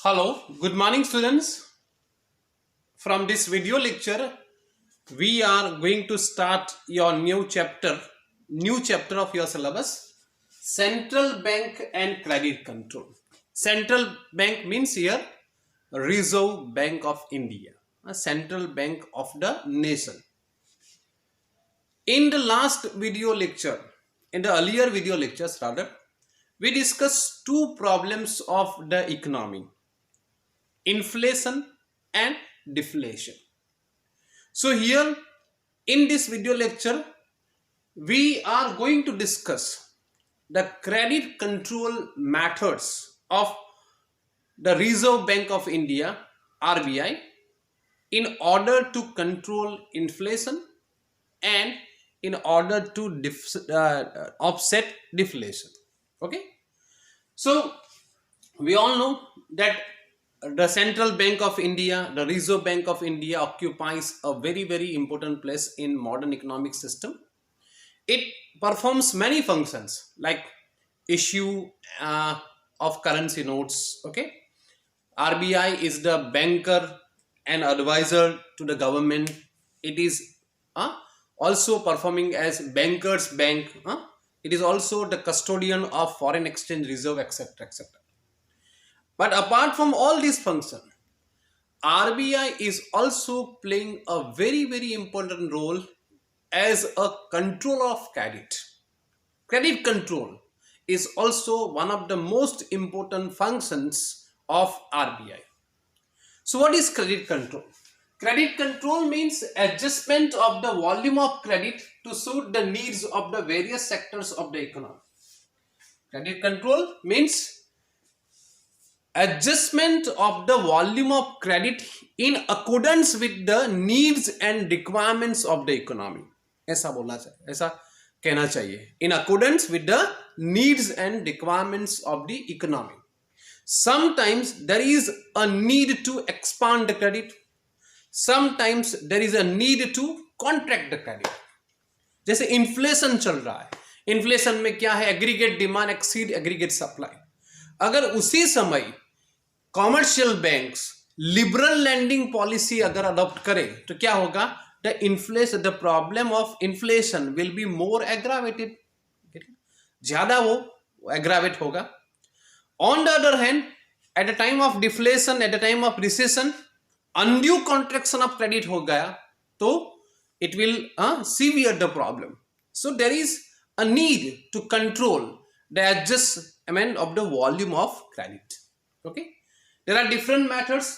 Hello, good morning students. From this video lecture, we are going to start your new chapter of your syllabus, Central Bank and Credit Control. Central Bank means here Reserve Bank of India, a central bank of the nation. In the last video lecture, in the earlier video lectures rather, we discussed two problems of the economy: inflation and deflation. So here in this video lecture, we are going to discuss the credit control methods of the Reserve Bank of India RBI in order to control inflation and in order to offset deflation. Okay, so we all know that the Central Bank of India, the Reserve Bank of India occupies a very important place in modern economic system. It performs many functions like issue of currency notes. Okay, RBI is the banker and advisor to the government. It is also performing as bankers bank. It is also the custodian of foreign exchange reserve, etc., etc. But apart from all these functions, RBI is also playing a very important role as a controller of credit. Credit control is also one of the most important functions of RBI. So what is credit control? Credit control means adjustment of the volume of credit to suit the needs of the various sectors of the economy. Credit control means adjustment of the volume of credit in accordance with the needs and requirements of the economy. ऐसा बोलना चाहिए, ऐसा कहना चाहिए, in accordance with the needs and requirements of the economy. Sometimes there is a need to expand the credit. Sometimes there is a need to contract the credit. जैसे inflation चल रहा है, इन्फ्लेशन में क्या है, aggregate demand exceed aggregate supply. अगर उसी समय commercial banks liberal lending policy अगर अडॉप्ट करें तो क्या होगा, the problem of inflation will be more aggravated, ज्यादा वो एग्रावेट होगा. On the other hand, at the time of deflation, at the time of recession, undue contraction of credit हो गया तो it will severe the problem. So there is a need to control the adjustment of the volume of credit. Okay, there are different methods.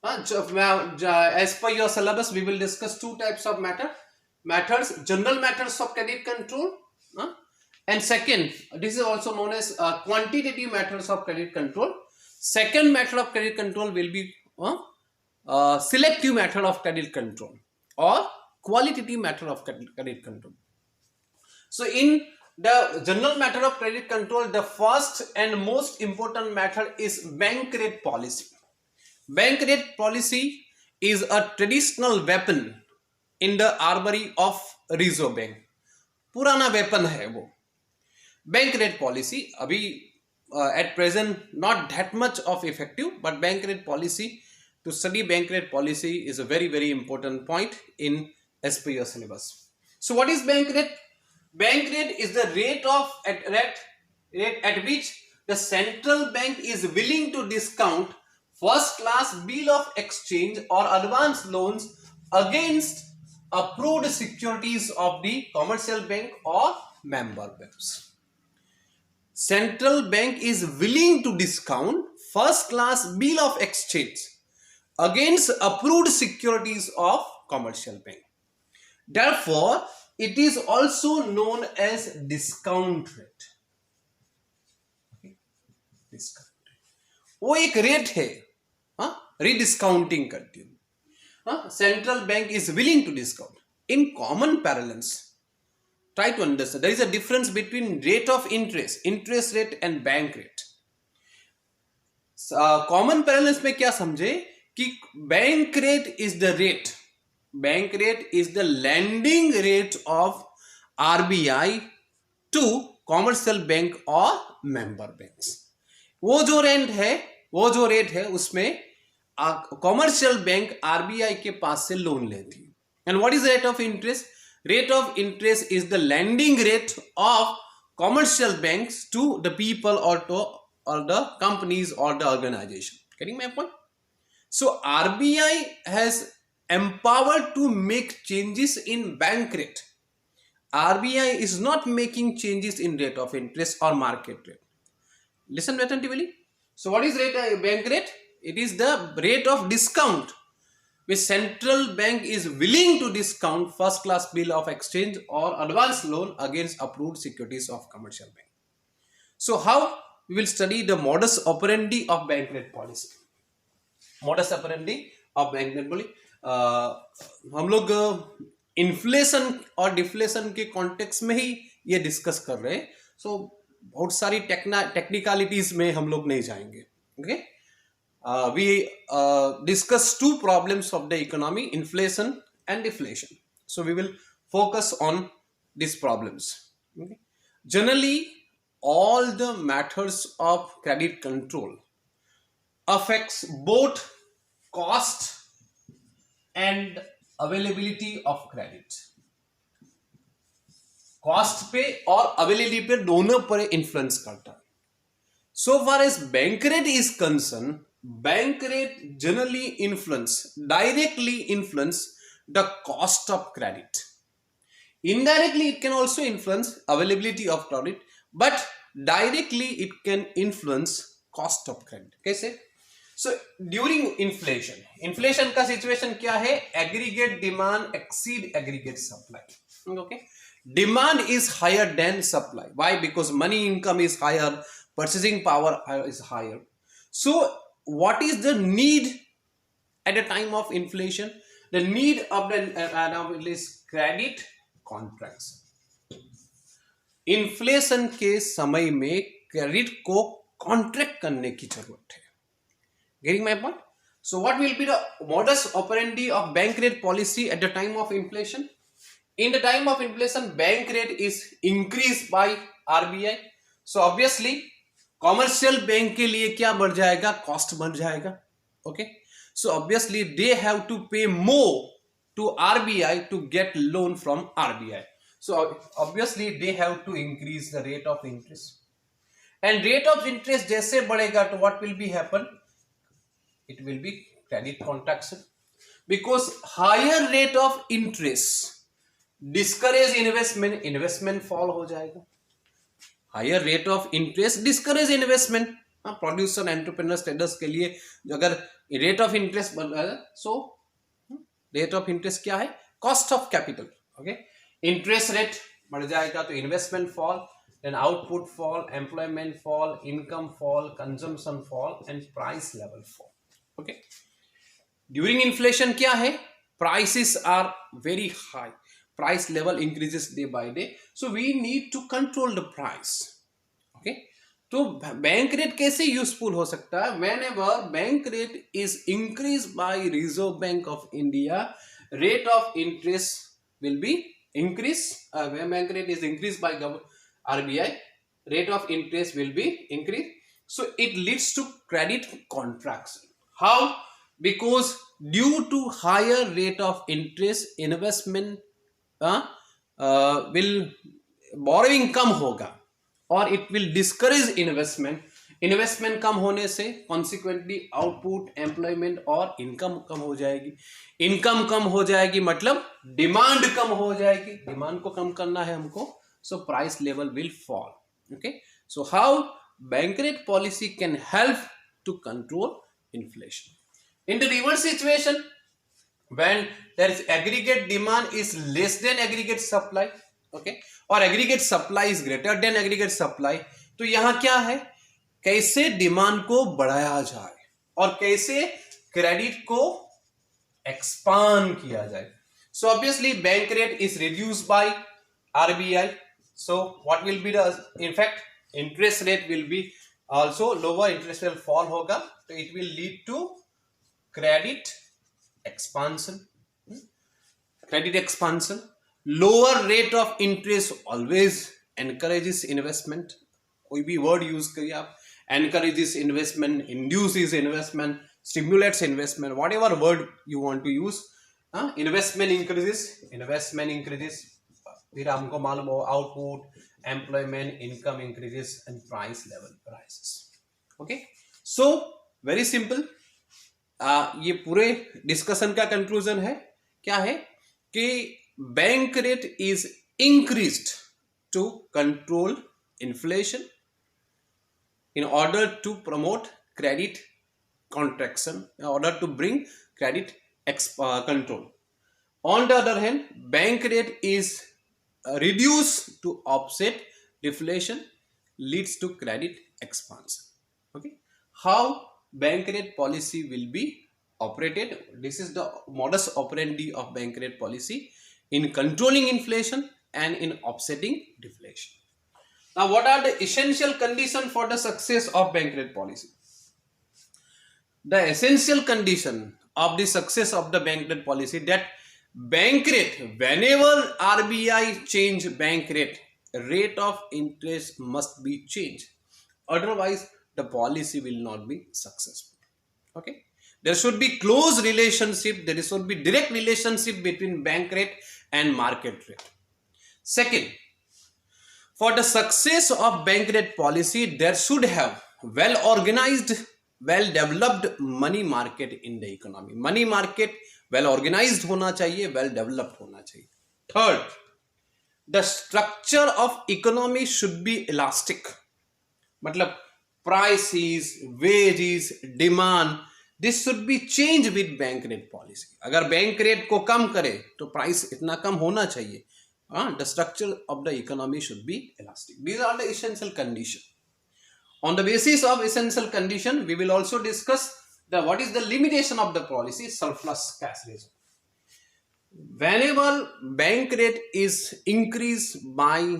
As per your syllabus, we will discuss two types of methods: general methods of credit control, and second, this is also known as quantitative methods of credit control. Second method of credit control will be selective method of credit control or qualitative method of credit control. So in the general method of credit control, the first and most important method is bank rate policy. Bank rate policy is a traditional weapon in the armory of Reserve Bank. पुराना weapon है वो. Bank rate policy अभी at present not that much of effective, but bank rate policy, to study bank rate policy is a very important point in as per your syllabus. So what is bank rate? Bank rate is the rate at which the central bank is willing to discount first class bill of exchange or advance loans against approved securities of the commercial bank or member banks. Central bank is willing to discount first class bill of exchange against approved securities of commercial bank. Therefore, it is also known as discount rate. Discount rate. वो एक rate है, रीडिस्काउंटिंग करती हूँ. Central bank is willing to discount. In common parlance, try to understand there is a difference between rate of interest rate and bank rate. Common parlance में क्या समझे कि bank rate is the rate. Bank rate is the lending rate of RBI to commercial bank or member banks. वो जो rate है वो जो rate है उसमें कॉमर्शियल बैंक आरबीआई के पास से लोन लेती है. And what is rate of interest? Rate of interest is the landing rate of commercial banks to the people or the companies or the organization. Getting my point? So RBI has empowered to make changes in bank rate. RBI is not making changes in rate of interest or market rate. Listen attentively. So what is bank rate? It is the rate of discount which central bank is willing to discount first class bill of exchange or advance loan against approved securities of commercial bank. So how we will study the modus operandi of bank rate policy. Modus operandi of bank rate policy. हम लोग inflation और deflation के context में ही ये discuss कर रहे हैं. सो बहुत सारी टेक्निकलिटीज में हम लोग नहीं जाएंगे. Okay. We discuss two problems of the economy, inflation and deflation. So we will focus on these problems. Okay. Generally, all the methods of credit control affects both cost and availability of credit. Cost पे और availability पे दोनों पर influence करता है. So far as bank rate is concerned, bank rate generally directly influence the cost of credit. Indirectly, it can also influence availability of credit, but directly it can influence cost of credit. कैसे? So during inflation का situation क्या है? Aggregate demand exceed aggregate supply. Okay? Demand is higher than supply. Why? Because money income is higher. Purchasing power is higher. So what is the need at the time of inflation? The need of the is credit contracts. Inflation के समय में credit को contract करने की जरूरत है. Getting my point? So what will be the modus operandi of bank rate policy at the time of inflation? In the time of inflation, bank rate is increased by RBI. So obviously commercial bank के लिए क्या बढ़ जाएगा? Cost बढ़ जाएगा. Okay. So obviously they have to pay more to RBI to get loan from RBI. So obviously they have to increase the rate of interest. And rate of interest जैसे बढ़ेगा तो what will be happen? It will be credit contraction. Because higher rate of interest discourage investment fall हो जाएगा. Higher rate of interest discourage investment. Producer entrepreneurs traders के लिए जो अगर rate of interest बढ़ रहा है, सो रेट ऑफ इंटरेस्ट क्या है? Cost of capital. Okay. Interest rate बढ़ जाएगा तो investment fall, then output fall, employment fall, income fall, consumption fall and price level fall. Okay. During inflation क्या है? Prices are very high. Price level increases day by day, so we need to control the price. Okay. तो bank rate कैसे useful हो सकता है? Whenever bank rate is increased by Reserve Bank of India, rate of interest will be increased. When bank rate is increased by RBI, rate of interest will be increased. So it leads to credit contraction. How? Because due to higher rate of interest, investment will borrowing कम होगा और it will discourage investment. Investment कम होने से consequently output, employment और income कम हो जाएगी. इनकम कम हो जाएगी मतलब डिमांड कम हो जाएगी. डिमांड को कम करना है हमको, so price level will fall. Okay. So how bank rate policy can help to control inflation? In the reverse situation, when there is aggregate demand is less than aggregate supply, okay, or aggregate supply is greater than aggregate supply, तो यहां क्या है? कैसे demand को बढ़ाया जाए और कैसे क्रेडिट को एक्सपांड किया जाए. So obviously bank rate is reduced by RBI. So what will be the in fact interest rate will be also lower. Interest rate fall होगा तो it will lead to credit expansion. Credit expansion. Lower rate of interest always encourages investment. कोई भी word use करिए आप, encourages investment, induces investment, stimulates investment, whatever word you want to use. Investment increases, फिर हमको मालूम हो output, employment, income increases and price level rises. Okay, so very simple. ये पूरे डिस्कशन का कंक्लूजन है क्या है कि bank rate is increased to control inflation in order to promote credit contraction, in order to bring credit control. On the other hand, bank rate is reduced to offset deflation, leads to credit expansion. Okay, how bank rate policy will be operated? This is the modus operandi of bank rate policy in controlling inflation and in offsetting deflation. Now, what are the essential conditions for the success of bank rate policy? The essential condition of the success of the bank rate policy that bank rate, whenever RBI change bank rate, rate of interest must be changed. Otherwise, the policy will not be successful. Okay, there should be close relationship. There should be direct relationship between bank rate and market rate. Second, for the success of bank rate policy, there should have well organized, well developed money market in the economy. Money market well organized होना चाहिए, well developed होना चाहिए. Third, the structure of economy should be elastic. मतलब prices, wages, demand, this should be changed with bank rate policy. अगर bank rate को कम करे तो price इतना कम होना चाहिए. The structure of the economy should be elastic. These are the essential conditions. On the basis of essential condition, we will also discuss what is the limitation of the policy, surplus cash reserve. Whenever bank rate is increased by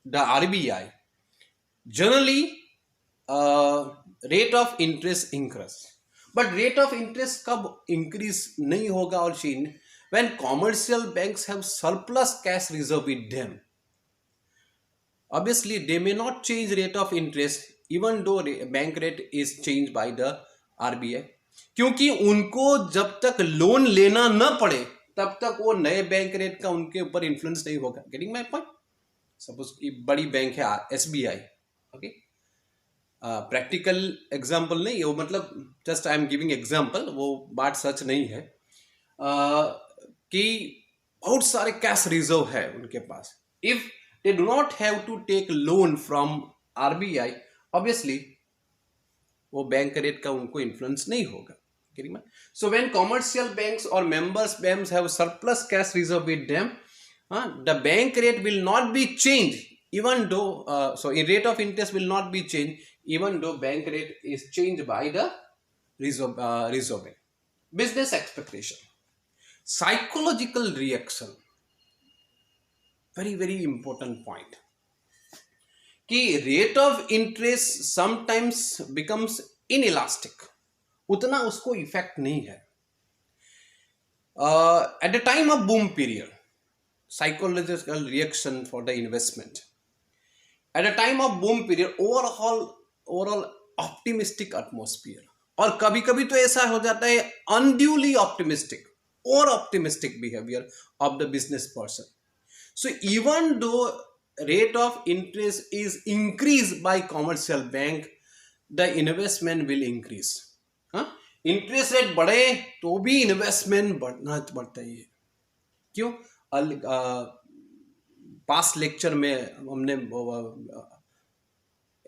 the RBI, generally rate of interest increase. But rate of interest कब increase नहीं होगा और change when commercial banks have surplus cash reserve with them. Obviously, they may not change rate of interest even though bank rate is changed by the RBI. क्योंकि उनको जब तक loan लेना न पड़े तब तक वो नए बैंक रेट का उनके ऊपर इन्फ्लुएंस नहीं होगा. Getting my point? सपोज की बड़ी बैंक है SBI. ओके, प्रैक्टिकल एग्जाम्पल नहीं, वो मतलब just I am giving example, वो बात सच नहीं है. कि बहुत सारे कैश रिजर्व है उनके पास. If they do not have to take loan from RBI, obviously वो बैंक रेट का उनको इन्फ्लुएंस नहीं होगा. सो व्हेन कॉमर्शियल बैंक्स और members banks have surplus cash reserve with them, the bank rate will not be change even though so in rate of interest will not be changed even though bank rate is changed by the reserve bank. Business expectation, psychological reaction, very important point कि rate of interest sometimes becomes inelastic, उतना उसको effect नहीं है. At the time of boom period, psychological reaction for the investment. At the time of boom period, overall optimistic atmosphere. और कभी कभी तो ऐसा हो जाता है unduly optimistic or optimistic behavior of the business person. So even though rate of interest is increased by commercial bank, the investment will increase. Interest rate बढ़े तो भी इन्वेस्टमेंट बढ़ता ही है. क्यों? पास्ट लेक्चर में हमने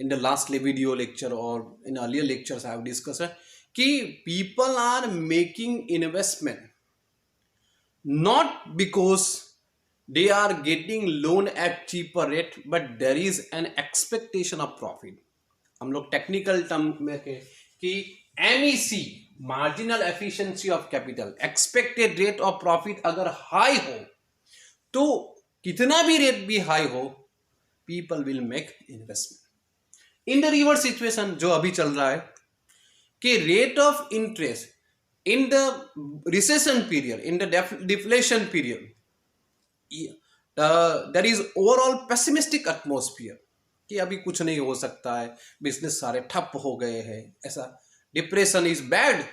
in the last video lecture और in earlier lectures I have discuss कि people are making investment not because they are getting loan at cheaper rate, but there is an expectation of profit. हम लोग technical term में कि MEC, marginal efficiency of capital, expected rate of profit अगर high हो तो कितना भी rate भी हाई हो, people will make investment. In the reverse situation जो अभी चल रहा है कि rate of interest in the recession period, in the deflation period, there is overall pessimistic atmosphere. कि अभी कुछ नहीं हो सकता है, बिजनेस सारे ठप हो गए हैं, ऐसा। Depression is bad,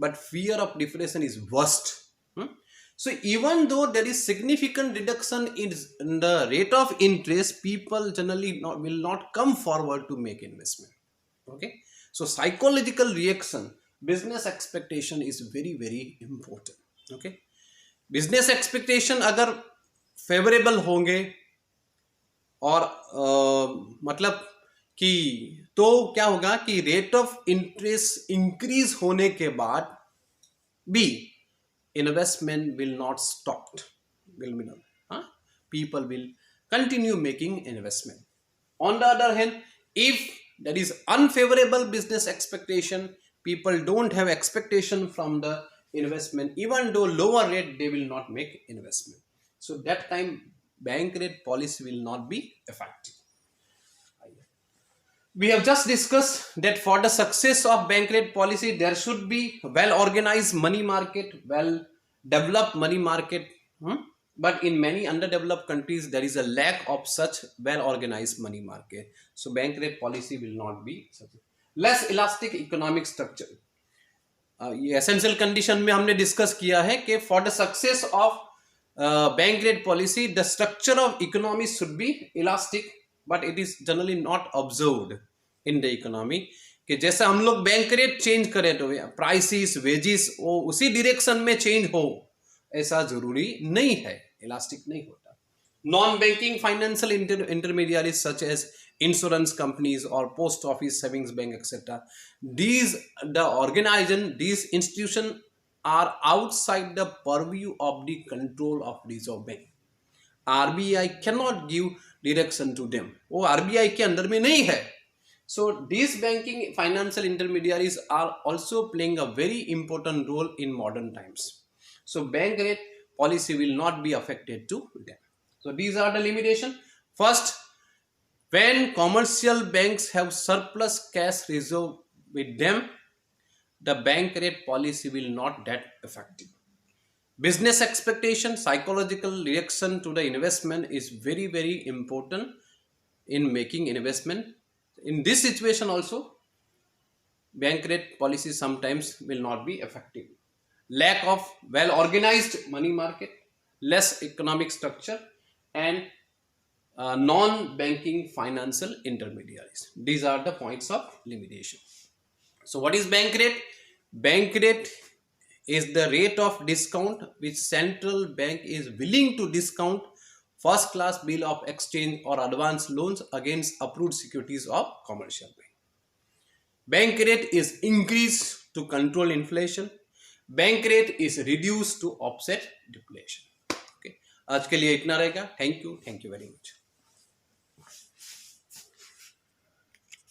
but fear of depression is worst. So even though there is significant reduction in the rate of interest, people generally will not come forward to make investment. Okay, so psychological reaction, business expectation is very very important. Okay, business expectation अगर favorable होंगे और मतलब कि तो क्या होगा कि rate of interest increase होने के बाद भी investment will not stop, will be not, people will continue making investment. On the other hand, if there is unfavorable business expectation, people don't have expectation from the investment, even though lower rate they will not make investment. So that time bank rate policy will not be effective. We have just discussed that for the success of bank rate policy, there should be well organized money market, well developed money market. But in many underdeveloped countries, there is a lack of such well organized money market. So bank rate policy will not be such. Less elastic economic structure. ये essential condition में हमने discuss किया है कि for the success of bank rate policy, the structure of economy should be elastic, but it is generally not observed in the economy कि जैसे हम लोग बैंक रेट चेंज करें तो प्राइसिस वेजिस वो उसी डायरेक्शन में चेंज हो, ऐसा जरूरी नहीं है, इलास्टिक नहीं होता. Non banking financial intermediaries such as insurance companies or post office, savings bank, etc., these institutions are outside the purview of the control of Reserve Bank. RBI cannot give direction to them, वो RBI के अंदर में नहीं है. So these banking financial intermediaries are also playing a very important role in modern times. So bank rate policy will not be affected to them. So these are the limitations. First, when commercial banks have surplus cash reserve with them, the bank rate policy will not that effective. Business expectation, psychological reaction to the investment is very very important in making investment. In this situation also, bank rate policy sometimes will not be effective. Lack of well organized money market, less economic structure, and non-banking financial intermediaries. These are the points of limitation. So what is bank rate? Bank rate is the rate of discount which central bank is willing to discount first class bill of exchange or advance loans against approved securities of commercial bank. Bank rate is increased to control inflation. Bank rate is reduced to offset deflation. Okay, आज के लिए इतना रहेगा. Thank you very much.